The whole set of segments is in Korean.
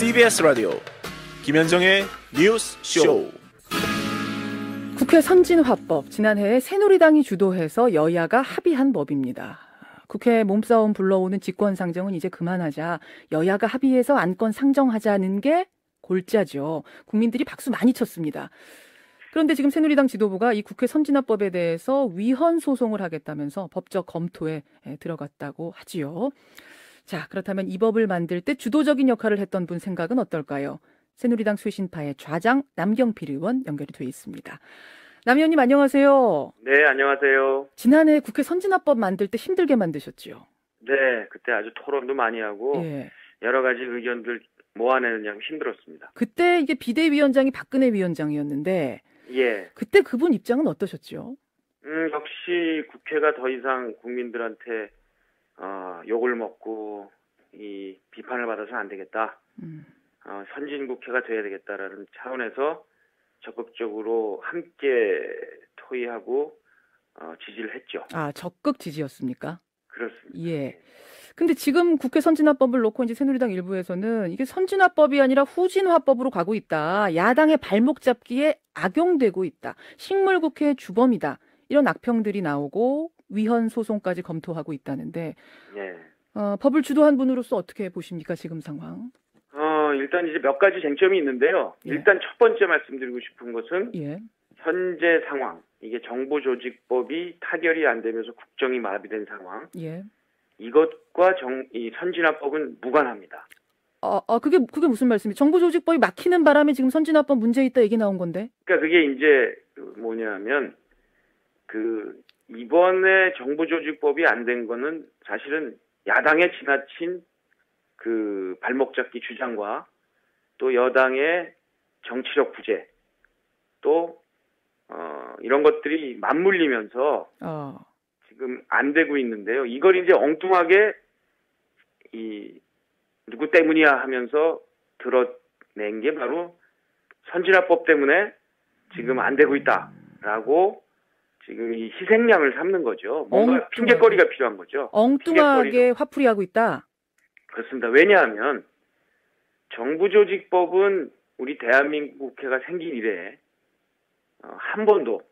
CBS 라디오 김현정의 뉴스 쇼. 국회 선진화법, 지난해 새누리당이 주도해서 여야가 합의한 법입니다. 국회 몸싸움 불러오는 직권상정은 이제 그만하자, 여야가 합의해서 안건 상정하자는 게 골자죠. 국민들이 박수 많이 쳤습니다. 그런데 지금 새누리당 지도부가 이 국회 선진화법에 대해서 위헌 소송을 하겠다면서 법적 검토에 들어갔다고 하지요. 자, 그렇다면 이 법을 만들 때 주도적인 역할을 했던 분 생각은 어떨까요? 새누리당 쇄신파의 좌장 남경필 의원 연결이 돼 있습니다. 남 의원님 안녕하세요. 네, 안녕하세요. 지난해 국회 선진화법 만들 때 힘들게 만드셨죠? 네, 그때 아주 토론도 많이 하고 여러 가지 의견들 모아내느냐고 힘들었습니다. 그때 이게 비대위원장이 박근혜 위원장이었는데 그때 그분 입장은 어떠셨죠? 역시 국회가 더 이상 국민들한테 욕을 먹고 이 비판을 받아서 안 되겠다. 선진국회가 돼야 되겠다라는 차원에서 적극적으로 함께 토의하고 지지를 했죠. 아, 적극 지지였습니까? 그렇습니다. 예. 근데 지금 국회 선진화법을 놓고 이제 새누리당 일부에서는 이게 선진화법이 아니라 후진화법으로 가고 있다. 야당의 발목 잡기에 악용되고 있다. 식물국회의 주범이다. 이런 악평들이 나오고 위헌 소송까지 검토하고 있다는데 법을 주도한 분으로서 어떻게 보십니까, 지금 상황? 일단 이제 몇 가지 쟁점이 있는데요. 일단 첫 번째 말씀드리고 싶은 것은 현재 상황, 이게 정부조직법이 타결이 안 되면서 국정이 마비된 상황. 이것과 이 선진화법은 무관합니다. 그게 무슨 말씀이에요? 정부조직법이 막히는 바람에 지금 선진화법 문제 있다 얘기 나온 건데? 그러니까 그게 이제 뭐냐면 이번에 정부조직법이 안 된 거는 사실은 야당의 지나친 발목 잡기 주장과 또 여당의 정치력 부재 또 이런 것들이 맞물리면서 지금 안 되고 있는데요. 이걸 이제 엉뚱하게 누구 때문이야 하면서 드러낸 게 바로 선진화법 때문에 지금 안 되고 있다라고 지금 이 희생양을 삼는 거죠. 뭔가 핑계거리가 필요한 거죠. 엉뚱하게 화풀이하고 있다. 그렇습니다. 왜냐하면 정부조직법은 우리 대한민국 국회가 생긴 이래 한 번도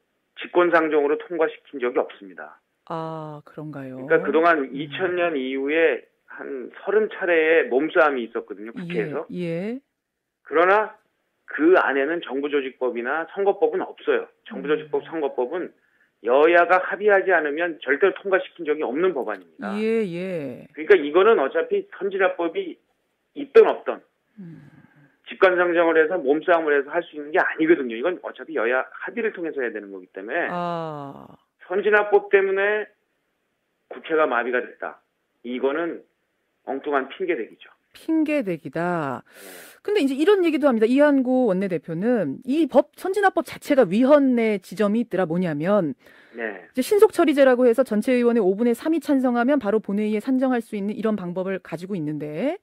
직권상정으로 통과시킨 적이 없습니다. 아, 그런가요? 그러니까 그동안 2000년 이후에 한 30차례의 몸싸움이 있었거든요, 국회에서. 그러나 그 안에는 정부조직법이나 선거법은 없어요. 정부조직법, 선거법은 여야가 합의하지 않으면 절대로 통과시킨 적이 없는 법안입니다. 그러니까 이거는 어차피 선진화법이 있든 없든 직권상정을 해서 몸싸움을 해서 할 수 있는 게 아니거든요. 이건 어차피 여야 합의를 통해서 해야 되는 거기 때문에 선진화법 때문에 국회가 마비가 됐다. 이거는 엉뚱한 핑계대기죠. 핑계대기다. 근데 이제 이런 얘기도 합니다. 이한구 원내대표는 이 법 선진화법 자체가 위헌의 지점이 있더라. 뭐냐면 이제 신속처리제라고 해서 전체 의원의 5분의 3이 찬성하면 바로 본회의에 산정할 수 있는 이런 방법을 가지고 있는데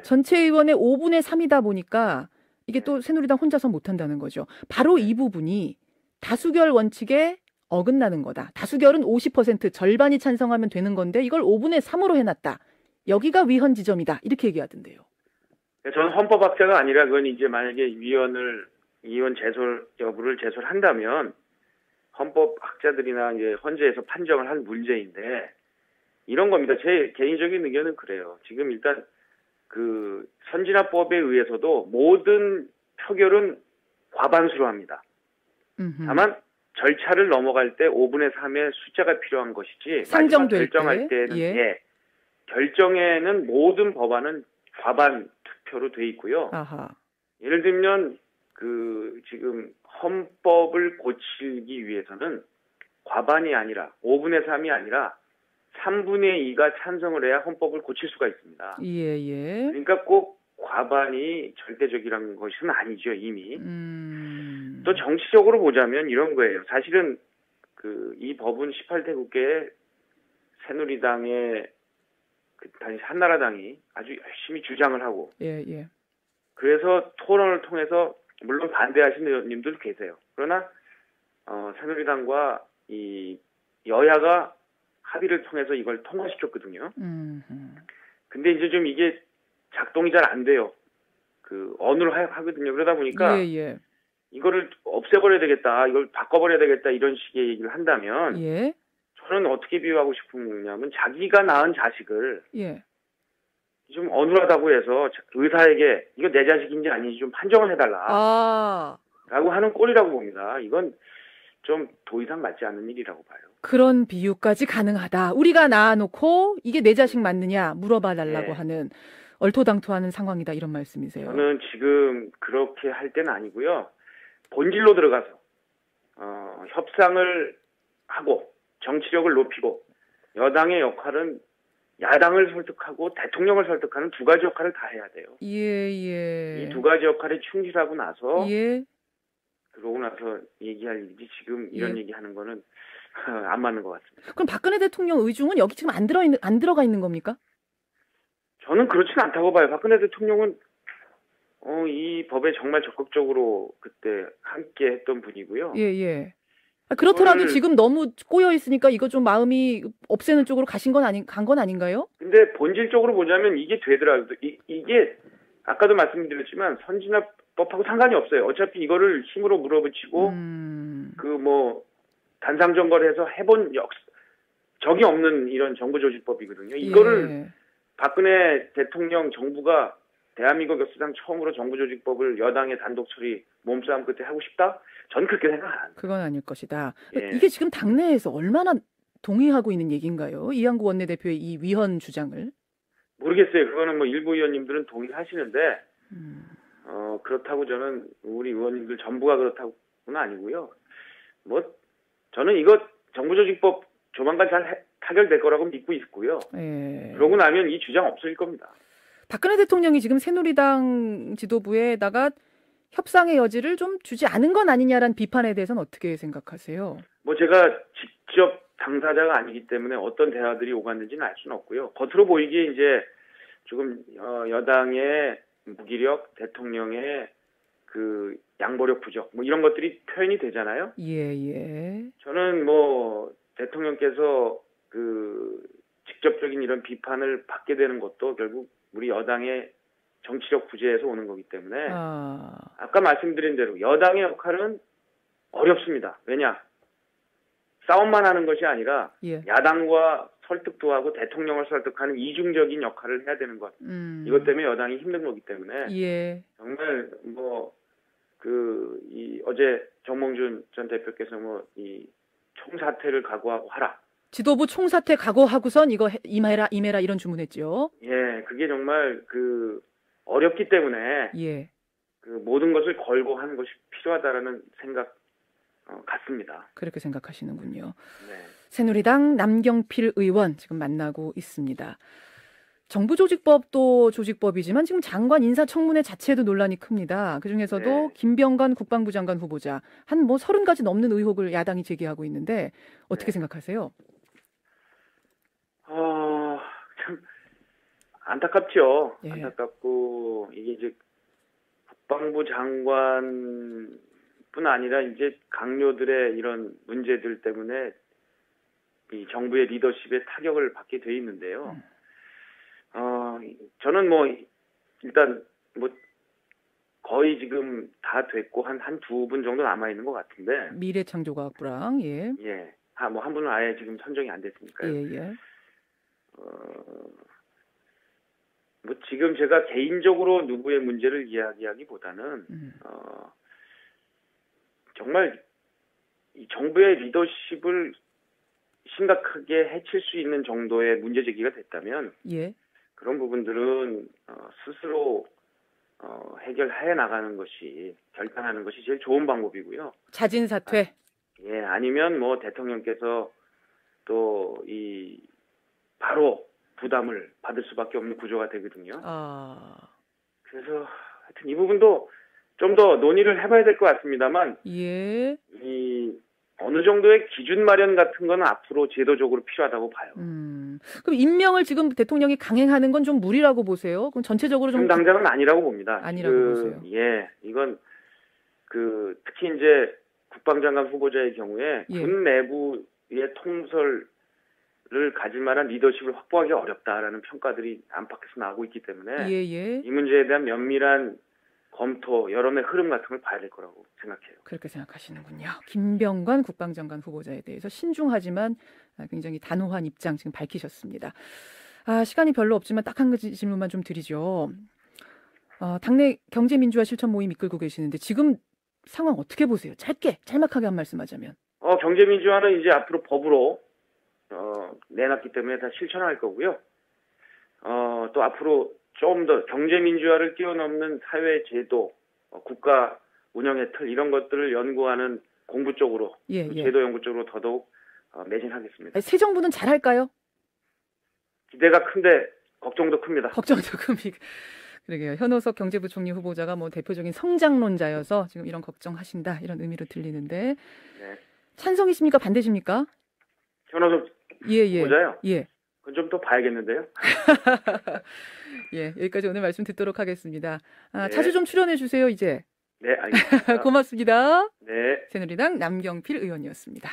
전체 의원의 5분의 3이다 보니까 이게 또 새누리당 혼자서 못한다는 거죠. 바로 이 부분이 다수결 원칙에 어긋나는 거다. 다수결은 50% 절반이 찬성하면 되는 건데 이걸 5분의 3으로 해놨다. 여기가 위헌 지점이다. 이렇게 얘기하던데요. 저는 헌법학자가 아니라 그건 이제 만약에 의원 제소 여부를 제소를 한다면 헌법학자들이나 이제 헌재에서 판정을 한 문제인데 이런 겁니다. 제 개인적인 의견은 그래요. 지금 일단 선진화법에 의해서도 모든 표결은 과반수로 합니다. 다만 절차를 넘어갈 때 5분의 3의 숫자가 필요한 것이지 상정될 결정할 때는 결정에는 모든 법안은 과반 투표로 돼 있고요. 예를 들면 지금 헌법을 고치기 위해서는 과반이 아니라 5분의 3이 아니라 3분의 2가 찬성을 해야 헌법을 고칠 수가 있습니다. 그러니까 꼭 과반이 절대적이라는 것은 아니죠, 이미. 또 정치적으로 보자면 이런 거예요. 사실은 이 법은 18대 국회에 새누리당의 당시 한나라당이 아주 열심히 주장을 하고 그래서 토론을 통해서 물론 반대하시는 의원님들 계세요. 그러나 새누리당과 이 여야가 합의를 통해서 이걸 통과시켰거든요. 근데 이제 좀 이게 작동이 잘 안 돼요. 그 언어로 하거든요. 그러다 보니까 예, 예. 이거를 없애버려야 되겠다, 이걸 바꿔버려야 되겠다 이런 식의 얘기를 한다면 예. 저는 어떻게 비유하고 싶으냐면 자기가 낳은 자식을 예. 좀 어눌하다고 해서 의사에게 이거 내 자식인지 아닌지 좀 판정을 해달라 라고 하는 꼴이라고 봅니다. 이건 좀 더 이상 맞지 않는 일이라고 봐요. 그런 비유까지 가능하다. 우리가 낳아놓고 이게 내 자식 맞느냐 물어봐 달라고 네. 하는 얼토당토하는 상황이다 이런 말씀이세요. 저는 지금 그렇게 할 때는 아니고요. 본질로 들어가서 협상을 하고 정치력을 높이고 여당의 역할은 야당을 설득하고 대통령을 설득하는 두 가지 역할을 다 해야 돼요. 예, 예. 이 두 가지 역할에 충실하고 나서 예. 그러고 나서 얘기할 일이지 지금 이런 얘기하는 거는 안 맞는 것 같습니다. 그럼 박근혜 대통령 의중은 여기 지금 안 들어가 있는 겁니까? 저는 그렇지는 않다고 봐요. 박근혜 대통령은 이 법에 정말 적극적으로 그때 함께 했던 분이고요. 예, 예. 그렇더라도 지금 너무 꼬여 있으니까 이거 좀 마음이 없애는 쪽으로 간 건 아닌가요? 근데 본질적으로 보자면 이게 되더라도 이게 아까도 말씀드렸지만 선진화법하고 상관이 없어요. 어차피 이거를 힘으로 물어붙이고 그 뭐 단상전거를 해본 적이 없는 이런 정부조직법이거든요. 이거를 박근혜 대통령 정부가 대한민국 역사상 처음으로 정부조직법을 여당의 단독 처리 몸싸움 끝에 하고 싶다? 저는 그렇게 생각 안 합니다. 그건 아닐 것이다. 이게 지금 당내에서 얼마나 동의하고 있는 얘기인가요? 이한구 원내대표의 이 위헌 주장을? 모르겠어요. 그거는 뭐 일부 의원님들은 동의하시는데 그렇다고 저는 우리 의원님들 전부가 그렇다고는 아니고요. 뭐 저는 이거 정부조직법 조만간 잘 타결될 거라고 믿고 있고요. 그러고 나면 이 주장 없어질 겁니다. 박근혜 대통령이 지금 새누리당 지도부에다가 협상의 여지를 좀 주지 않은 건 아니냐라는 비판에 대해서는 어떻게 생각하세요? 뭐 제가 직접 당사자가 아니기 때문에 어떤 대화들이 오갔는지는 알 수는 없고요. 겉으로 보이기에 이제 조금 여당의 무기력, 대통령의 그 양보력 부족 뭐 이런 것들이 표현이 되잖아요. 예. 저는 뭐 대통령께서 그 직접적인 이런 비판을 받게 되는 것도 결국 우리 여당의 정치력 부재에서 오는 거기 때문에 아까 말씀드린 대로 여당의 역할은 어렵습니다. 왜냐? 싸움만 하는 것이 아니라 야당과 설득도 하고 대통령을 설득하는 이중적인 역할을 해야 되는 것. 이것 때문에 여당이 힘든 거기 때문에 정말 뭐 어제 정몽준 전 대표께서 뭐 이 총사퇴를 각오하고 하라. 지도부 총사퇴 각오하고선 이거 임해라 이런 주문했죠. 예, 그게 정말 어렵기 때문에 그 모든 것을 걸고 하는 것이 필요하다라는 생각 같습니다. 그렇게 생각하시는군요. 네. 새누리당 남경필 의원 지금 만나고 있습니다. 정부조직법도 조직법이지만 지금 장관 인사청문회 자체에도 논란이 큽니다. 그중에서도 김병관 국방부 장관 후보자 한 30가지 넘는 의혹을 야당이 제기하고 있는데 어떻게 생각하세요? 참 안타깝죠. 안타깝고 이게 이제 국방부 장관뿐 아니라 이제 강요들의 이런 문제들 때문에 이 정부의 리더십에 타격을 받게 돼 있는데요. 저는 뭐 일단 뭐 거의 지금 다 됐고 한 두 분 정도 남아 있는 것 같은데. 미래창조과학부랑 뭐 한 분은 아예 지금 선정이 안 됐으니까요. 뭐 지금 제가 개인적으로 누구의 문제를 이야기하기보다는 정말 이 정부의 리더십을 심각하게 해칠 수 있는 정도의 문제 제기가 됐다면 그런 부분들은 스스로 해결해 나가는 것이 결단하는 것이 제일 좋은 방법이고요. 자진 사퇴. 아니면 뭐 대통령께서 또 바로 부담을 받을 수밖에 없는 구조가 되거든요. 그래서 하여튼 이 부분도 좀 더 논의를 해봐야 될 것 같습니다만 어느 정도의 기준 마련 같은 건 앞으로 제도적으로 필요하다고 봐요. 그럼 임명을 지금 대통령이 강행하는 건 좀 무리라고 보세요? 그럼 전체적으로 좀 당장은 아니라고 봅니다. 아니라고 보세요. 이건 특히 이제 국방장관 후보자의 경우에 군 내부의 통솔을 가질 만한 리더십을 확보하기 어렵다라는 평가들이 안팎에서 나오고 있기 때문에 이 문제에 대한 면밀한 검토, 여론의 흐름 같은 걸 봐야 될 거라고 생각해요. 그렇게 생각하시는군요. 김병관 국방장관 후보자에 대해서 신중하지만 굉장히 단호한 입장 지금 밝히셨습니다. 시간이 별로 없지만 딱 한 가지 질문만 좀 드리죠. 당내 경제민주화 실천 모임 이끌고 계시는데 지금 상황 어떻게 보세요? 짧게, 짤막하게 한 말씀 하자면. 경제민주화는 이제 앞으로 법으로 내놨기 때문에 다 실천할 거고요. 또 앞으로 좀 더 경제민주화를 뛰어넘는 사회 제도, 국가 운영의 틀 이런 것들을 연구하는 공부 쪽으로, 제도 연구 쪽으로 더더욱 매진하겠습니다. 새 정부는 잘할까요? 기대가 큰데 걱정도 큽니다. 걱정도 큽니다. 그러게요. 현호석 경제부총리 후보자가 뭐 대표적인 성장론자여서 지금 이런 걱정하신다 이런 의미로 들리는데 네. 찬성이십니까? 반대십니까? 현호석 후보자요? 예. 그건 좀 더 봐야겠는데요. 예, 여기까지 오늘 말씀 듣도록 하겠습니다. 네. 자주 좀 출연해 주세요, 이제. 네, 알겠습니다. 고맙습니다. 네. 새누리당 남경필 의원이었습니다.